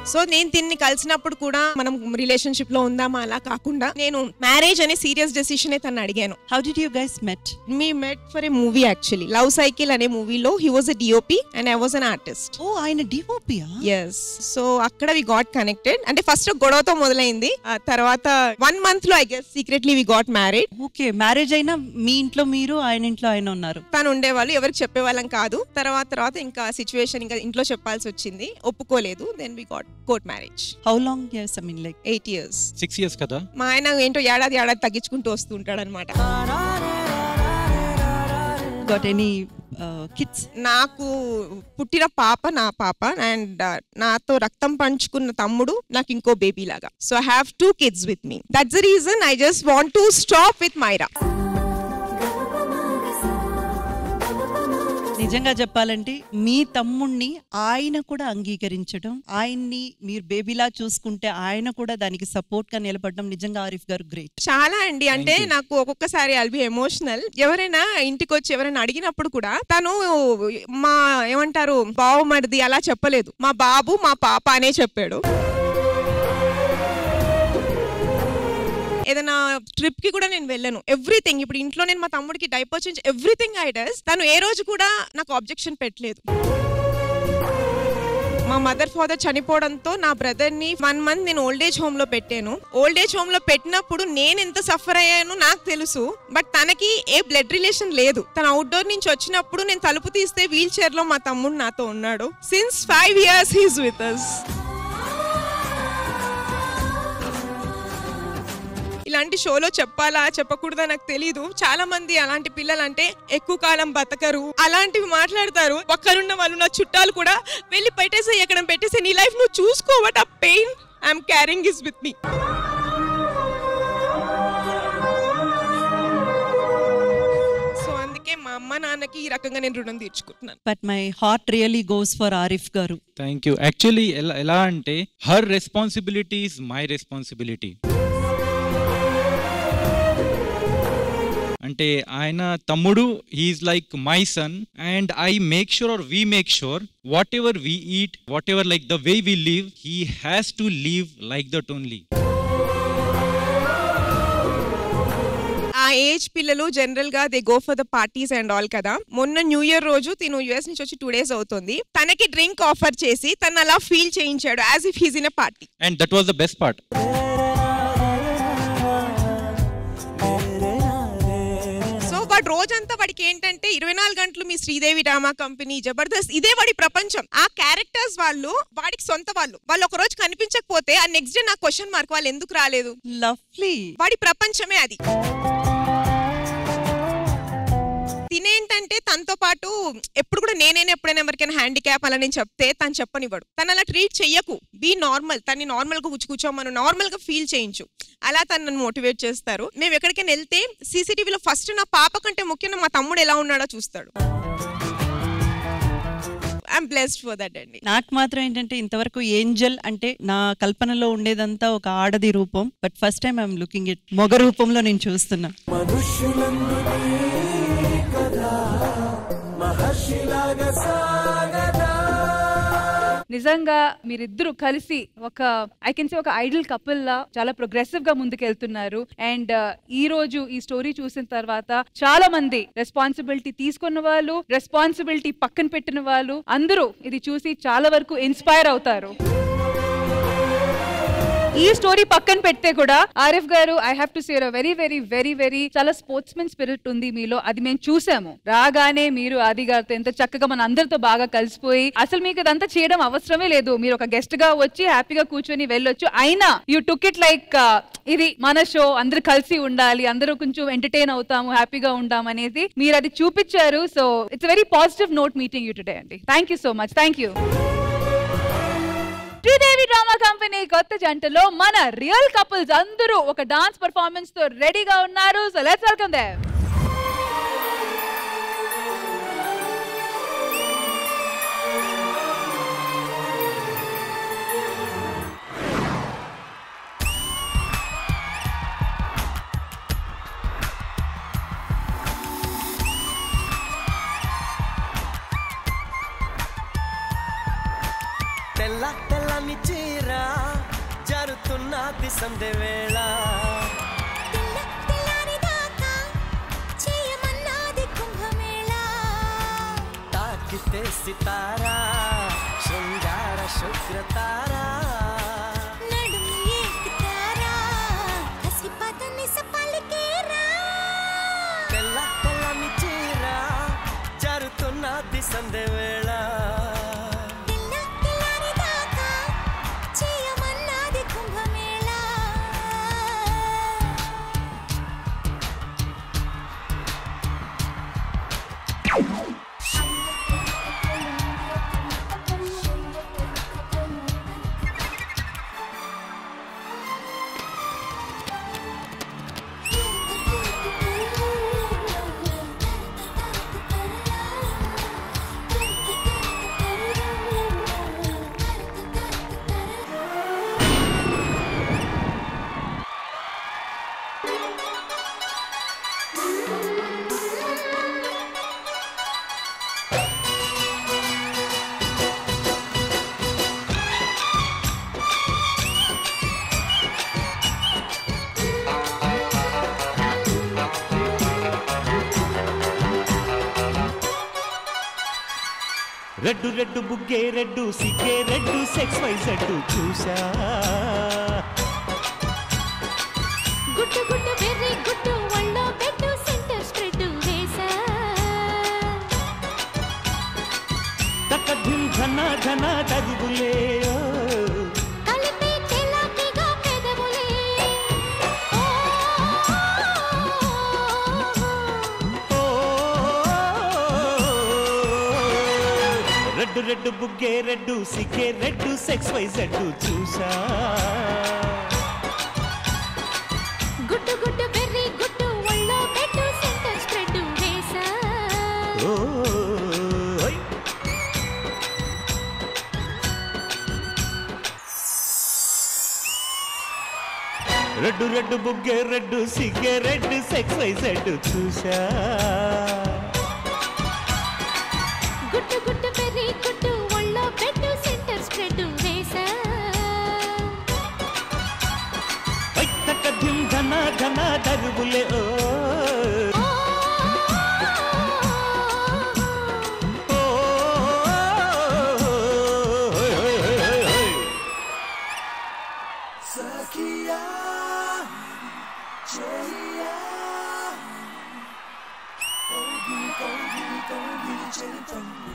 So నేను దీన్ని కలిసినప్పుడు కూడా మనం రిలేషన్షిప్ లో ఉందామా అలా కాకుండా నేను మ్యారేజ్ అనే సీరియస్ డెసిషన్ తను అడిగాను. How did you guys met? Me met for a movie actually. Love cycle అనే మూవీలో he was a DOP and I was an artist. ఓ, ఆయన డిఓపియా? ఎస్. సో అక్కడ వి గాట్ కనెక్టెడ్. అంటే ఫస్ట్ గొడవతో మొదలైంది, తర్వాత 1 month లో I guess secretly we got married. Okay, marriage అయినా మీ ఇంట్లో మీరు, ఆయన ఇంట్లో ఆయన ఉన్నారు. తను ఉండేవాళ్ళు, ఎవరికి చెప్పేవాళ్ళం కాదు. తర్వాత ఇంకా సిచ్యువేషన్ ఇంకా ఇంట్లో చెప్పాల్సి వచ్చింది, ఒప్పుకోలేదు. Then we got court marriage. How long years? I mean like 8 years. 6 years కదా. మా ఆయన ఏంటో ఏడాది తగ్గించుకుంటూ వస్తూ ఉంటాడు అనమాట. Got any kids? నాకు పుట్టిన పాప నా పాప, అండ్ నాతో రక్తం పంచుకున్న తమ్ముడు నాకు ఇంకో బేబీ లాగా. So I have 2 kids with me. That's the reason I just want to stop with Myra. నిజంగా చెప్పాలంటే మీ తమ్ముణ్ణి ఆయన కూడా అంగీకరించడం, ఆయన్ని మీరు బేబీలా చూసుకుంటే ఆయన కూడా దానికి సపోర్ట్ గా నిలబడడం నిజంగా ఆరిఫ్ గారు గ్రేట్. చాలా అండి. అంటే నాకు ఒక్కొక్కసారి ఐల్ బి ఎమోషనల్. ఎవరైనా ఇంటికి వచ్చి ఎవరైనా అడిగినప్పుడు కూడా తను మా ఏమంటారు బావమరిది అలా చెప్పలేదు, మా బాబు మా పాప అనే చెప్పాడు. ఏదైనా ట్రిప్ కి కూడా నేను వెళ్ళాను. ఎవ్రీథింగ్, ఇప్పుడు ఇంట్లో నేను మా తమ్ముడికి diaper change everything I does. తను ఏ రోజు కూడా నాకు ఆబ్జెక్షన్ పెట్టలేదు. మా మదర్ ఫాదర్ చనిపోవడంతో నా బ్రదర్ ని 1 month నేను ఓల్డ్ ఏజ్ హోమ్ లో పెట్టాను. ఓల్డ్ ఏజ్ హోమ్ లో పెట్టినప్పుడు నేను ఎంత సఫర్ అయ్యాను నాకు తెలుసు. బట్ తనకి ఏ బ్లడ్ రిలేషన్ లేదు. తన అవుట్డోర్ నుంచి వచ్చినప్పుడు నేను తలుపు తీస్తే వీల్ చైర్ లో మా తమ్ముడు నాతో ఉన్నాడు. Since 5 years he is with us. ఇలాంటి షోలో చెప్పాలా చెప్పకూడదా నాకు తెలీదు. చాలా మంది అలాంటి పిల్లలు అంటే ఎక్కువ కాలం బతకరు అలాంటివి మాట్లాడతారు. పక్కనున్న వాళ్ళు నా చుట్టాలు కూడా వెళ్ళి పెట్టేసి ఎక్కడ పెట్టేసి నీ లైఫ్ నువ్వు చూసుకో, బట్ ఆ pain I'm carrying is with me. So అందుకే మా అమ్మ నాన్నకి ఈ రకంగా నేను రుణం తీర్చుకుంటున్నాను. But my heart really goes for Arif garu. Thank you. Actually ఎలా అంటే her responsibility is my responsibility. అంటే ఆయన తమ్ముడు he's like my son and I make sure or we make sure whatever we eat, whatever like the way we live, he has to live like that only. ఆ age పిల్లలు general గా they go for the parties and all కదా. మొన్న new year రోజు తిను US నుంచి వచ్చి 2 days అవుతుంది. తనకి డ్రింక్ ఆఫర్ చేసి తను అలా ఫీల్ చేయించాడు as if he's in a party. And that was the best part. వాడు రోజంతా వాడికి ఏంటంటే 24 గంటలు మీ శ్రీదేవి డ్రామా కంపెనీ, జబర్దస్త్ ఇదే వాడి ప్రపంచం. ఆ క్యారెక్టర్స్ వాళ్ళు వాడికి సొంత వాళ్ళు. వాళ్ళు ఒక రోజు కనిపించకపోతే ఆ నెక్స్ట్ డే నా క్వశ్చన్ మార్క్ వాళ్ళు ఎందుకు రాలేదు. లవ్లీ. వాడి ప్రపంచమే అది. తినేంటంటే తనతో పాటు ఎప్పుడు కూడా నేనైనా ఎప్పుడైనా ఎవరికైనా హ్యాండిక్యాప్ అలా నేను చెప్తే తను చెప్పనివ్వడు. తను అలా ట్రీట్ చెయ్యకు, బీ నార్మల్, తన్ని నార్మల్ గా కూర్చోమను, నార్మల్ గా ఫీల్ చేయించు, అలా తను నన్ను మోటివేట్ చేస్తారు. మేము ఎక్కడికైనా వెళ్తే సీసీటీవీలో ఫస్ట్ నా పాప కంటే ముఖ్యంగా మా తమ్ముడు ఎలా ఉన్నాడో చూస్తాడు. ఐఎమ్ బ్లెస్డ్ ఫర్ దట్ అండి. నాకు మాత్రం ఏంటంటే ఇంతవరకు ఏంజల్ అంటే నా కల్పనలో ఉండేదంతా ఒక ఆడది రూపం. But first time I'm looking it మొగ రూపంలో నేను చూస్తున్నా. నిజంగా మీరిద్దరు కలిసి ఒక ఐ కెన్ సే ఒక ఐడల్ కపుల్ లా చాలా ప్రోగ్రెసివ్ గా ముందుకెళ్తున్నారు. అండ్ ఈ రోజు ఈ స్టోరీ చూసిన తర్వాత చాలా మంది రెస్పాన్సిబిలిటీ తీసుకున్న వాళ్ళు, రెస్పాన్సిబిలిటీ పక్కన పెట్టిన వాళ్ళు అందరూ ఇది చూసి చాలా వరకు ఇన్స్పైర్ అవుతారు. ఈ స్టోరీ పక్కన పెడితే కూడా ఆరిఫ్ గారు I have to say very very very very చాలా స్పోర్ట్స్మెన్ స్పిరిట్ ఉంది మీలో. అది మేము చూసాము. రాగానే మీరు ఆది గారితో ఎంత చక్కగా మన అందరితో బాగా కలిసిపోయి అసలు మీకు ఇదంతా చేయడం అవసరమే లేదు. మీరు ఒక గెస్ట్ గా వచ్చి హ్యాపీగా కూర్చొని వెళ్ళొచ్చు. అయినా యూ టుక్ ఇట్ లైక్ ఇది మన షో, అందరు కలిసి ఉండాలి, అందరూ కొంచెం ఎంటర్టైన్ అవుతాము, హ్యాపీగా ఉంటాం అనేది మీరు అది చూపించారు. So it's very positive note meeting you today అండి. Thank you so much. Thank you. Sridevi drama company కొత్త జంటలో మన రియల్ కపుల్స్ అందరూ ఒక డాన్స్ పర్ఫార్మెన్స్ తో రెడీగా ఉన్నారు. So let's welcome them. తెల్ల తెల్లని చీర జరుతున్నది సందే వేళ తాకితే సితారా శృంగార శుక్రతారా తెల్ల తెల్లని చీర జరుతున్నది సందే వేళ రెడ్డు రెడ్డు బుగ్గే రెడ్డు సిగ్గే రెడ్డు సెక్స్ వై జెడ్డు చూసా గుట్టు గుట్టు వెర్రి గుట్టు ఒళ్ళో పెట్టు సెంటర్ స్ప్రెడ్ వేసా తక్క ధిమ్ ఘన ఘన తరుగులే కలిపి తెలాపిగా పెదవులే రెడ్డు రెడ్డు బుగ్గే రెడ్డు సిగ్గే రెడ్డు సెక్స్ వై జెడ్డు చూసా గుట్టు గుట్టు వెర్రి గుట్టు ఒళ్ళో పెట్టు సెంటర్ స్ప్రెడ్ వేసా రెడ్డు రెడ్డు బుగ్గే రెడ్డు సిగ్గే రెడ్డు సెక్స్ వై జెడ్డు చూసా గుట్టు గుట్టు వెర్రి గుట్టు ఒళ్ళో పెట్టు సెంటర్ స్ప్రెడ్ వేసా తక్క ధిమ్ ఘన ఘన తరుగులే సఖియా చెలియా కౌగిలి కౌగిలి కౌగిలి చెలిపండు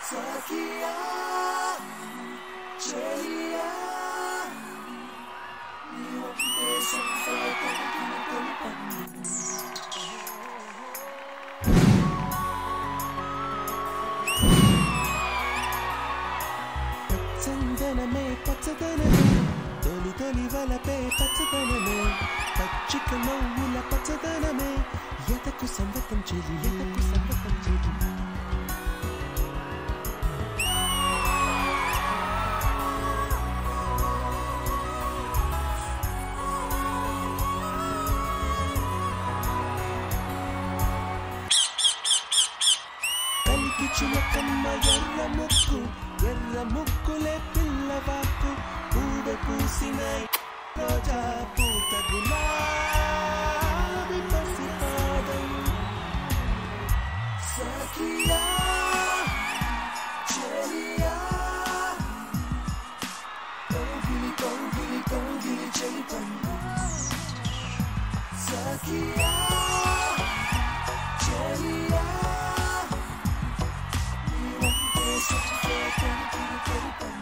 సఖియా చెలియా నీ ఒంటే సంసే కౌగిలి కౌగిలి పచ్చందనమే పచ్చదనమే తొలి తొలి వలపే పచ్చదనమే పచ్చిక నవ్వుల పచ్చదనమే ఎతకు సంగతం చెలి ఎతకు సంగతం చెలి కలికి చిలకమ్మ ఎర్ర ముక్కులే పిల్లవాకు పూవె పూసిన రోజా పూత గులాబీ పసిపాదం సఖియా చెలియా కౌగిలి కౌగిలి కౌగిలి చెలిపండు సఖియా చెలియా నీ ఒంటే సంసే కౌగిలి కౌగిలి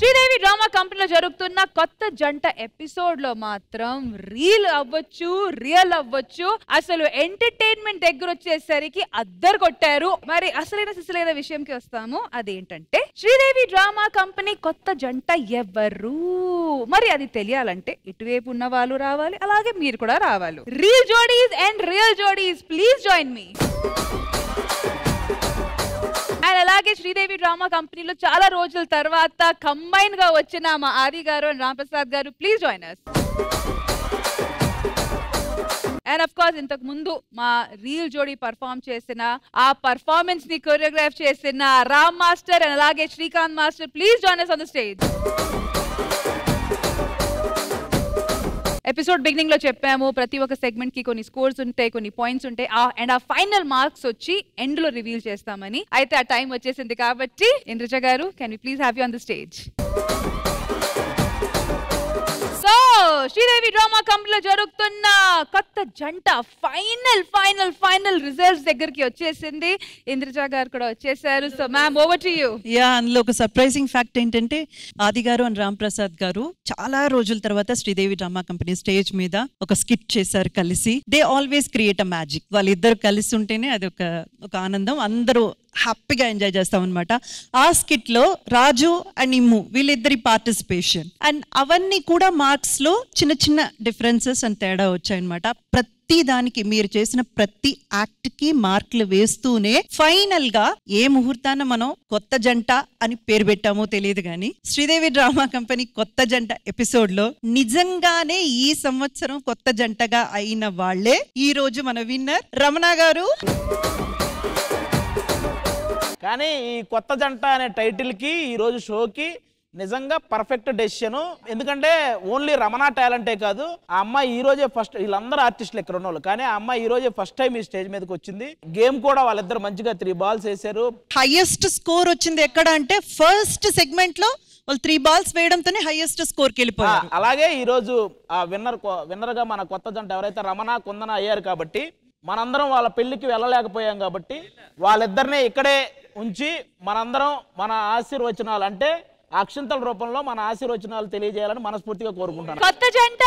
శ్రీదేవి డ్రామా కంపెనీలో జరుగుతున్న కొత్త జంట ఎపిసోడ్ లో మాత్రం రీల్ అవ్వచ్చు రియల్ అవ్వచ్చు అసలు ఎంటర్టైన్మెంట్ దగ్గర వచ్చేసరికి అద్దరు కొట్టారు. మరి అసలైన సిసలైన విషయంకి వస్తాము. అదేంటంటే శ్రీదేవి డ్రామా కంపెనీ కొత్త జంట ఎవరు? మరి అది తెలియాలంటే ఇటువైపు ఉన్న వాళ్ళు రావాలి, అలాగే మీరు కూడా రావాలి. Reel jodis and real jodis, please join me. And అలాగే శ్రీదేవి డ్రామా కంపెనీలో చాలా రోజుల తర్వాత కంబైన్ గా వచ్చిన మా ఆది గారు అండ్ రామ్ ప్రసాద్ గారు, please join us. And of course ఇంతకు ముందు మా రీల్ జోడీ పర్ఫామ్ చేసిన ఆ పర్ఫార్మెన్స్ ని కొరియోగ్రాఫ్ చేసిన రామ్ మాస్టర్ అండ్ అలాగే Srikanth master, please join us on the stage. Episode beginning లో చెప్పాము ప్రతి ఒక్క సెగ్మెంట్ కి కొన్ని స్కోర్స్ ఉంటాయి, కొన్ని పాయింట్స్ ఉంటాయి, అండ్ ఆ ఫైనల్ మార్క్స్ వచ్చి ఎండ్ లో రివీల్ చేస్తామని. అయితే ఆ టైం వచ్చేసింది కాబట్టి ఇంద్రజ గారు, can you please have you on the stage. So Sridevi drama కంపెనీలో జరుగుతున్న కొత్త జంట ఫైనల్ రిజల్ట్స్ దగ్గరికి వచ్చేసింది. ఇంద్రజ గారు కూడా వచ్చేసారు. So ma'am, over to you. అందులో ఒక సర్ప్రైజింగ్ ఫ్యాక్ట్ ఏంటంటే ఆది గారు అండ్ రామ్ ప్రసాద్ గారు చాలా రోజుల తర్వాత శ్రీదేవి డ్రామా కంపెనీ స్టేజ్ మీద ఒక స్కిట్ చేశారు కలిసి. They always create a magic. వాళ్ళిద్దరు కలిసి ఉంటేనే అది ఒక ఆనందం. అందరూ హ్యాపీగా ఎంజాయ్ చేస్తాం అనమాట. ఆ స్కిట్ లో రాజు అండ్ ఇమ్ము వీళ్ళిద్దరి పార్టిసిపేషన్ అండ్ అవన్నీ కూడా మార్క్స్ లో చిన్న డిఫరెన్సెస్ అండ్ తేడా వచ్చాయన్నమాట. ప్రతి దానికి మీరు చేసిన ప్రతి యాక్ట్ కి మార్కులు వేస్తూనే ఫైనల్ గా ఏ ముహూర్తాన మనం కొత్త జంట అని పేరు పెట్టామో తెలియదు కానీ శ్రీదేవి డ్రామా కంపెనీ కొత్త జంట ఎపిసోడ్ లో నిజంగానే ఈ సంవత్సరం కొత్త జంటగా అయిన వాళ్లే ఈ రోజు మన విన్నర్ రమణ గారు. కానీ ఈ కొత్త జంట అనే టైటిల్ కి ఈ రోజు షోకి నిజంగా పర్ఫెక్ట్ డెసిషన్. ఎందుకంటే ఓన్లీ రమణ టాలెంటే కాదు, ఆ అమ్మాయి ఈ రోజే ఫస్ట్, వీళ్ళందరూ ఆర్టిస్టులు ఇక్కడ ఉన్నోళ్ళు, కానీ ఆ అమ్మాయి ఈ రోజే ఫస్ట్ టైం ఈ స్టేజ్ మీదకి వచ్చింది. గేమ్ కూడా వాళ్ళిద్దరు మంచిగా 3 balls వేశారు. హైయెస్ట్ స్కోర్ వచ్చింది ఎక్కడ అంటే ఫస్ట్ సెగ్మెంట్ లో వాళ్ళు 3 balls వేయడంతోనే హైయెస్ట్ స్కోర్ కి వెళ్ళిపోయారు. అలాగే ఈ రోజు ఆ విన్నర్ గా మన కొత్త జంట ఎవరైతే రమణ కుందన అయ్యారు కాబట్టి మనందరం వాళ్ళ పెళ్లికి వెళ్ళలేకపోయాం కాబట్టి వాళ్ళిద్దరినే ఇక్కడే ఉంచి మనందరం మన ఆశీర్వచనాలు అంటే అక్షంతల రూపంలో మన ఆశీర్వచనాలు తెలియజేయాలని మనస్ఫూర్తిగా కోరుకుంటాను. కొత్త జంట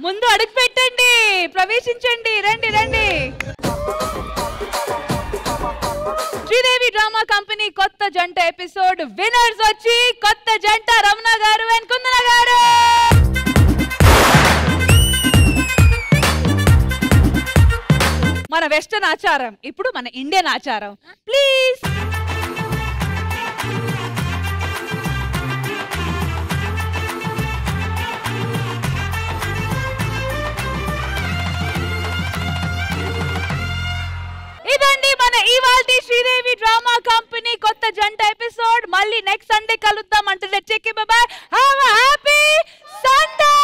ముందు అడుగు పెట్టండి, ప్రవేశించండి, రండి రండి. శ్రీదేవి డ్రామా కంపెనీ కొత్త జంట ఎపిసోడ్ విన్నర్స్ వచ్చి కొత్త జంట రమణ గారు అండ్ కుందన గారు. మన వెస్టర్న్ ఆచారం ఇప్పుడు మన ఇండియన్ ఆచారం, ప్లీజ్. ఇదండి మన ఇవాల్టి శ్రీదేవి డ్రామా కంపెనీ కొత్త జంట ఎపిసోడ్. మళ్ళీ నెక్స్ట్ సండే కలుద్దాం. అంటే take care, by by, have a happy Sunday.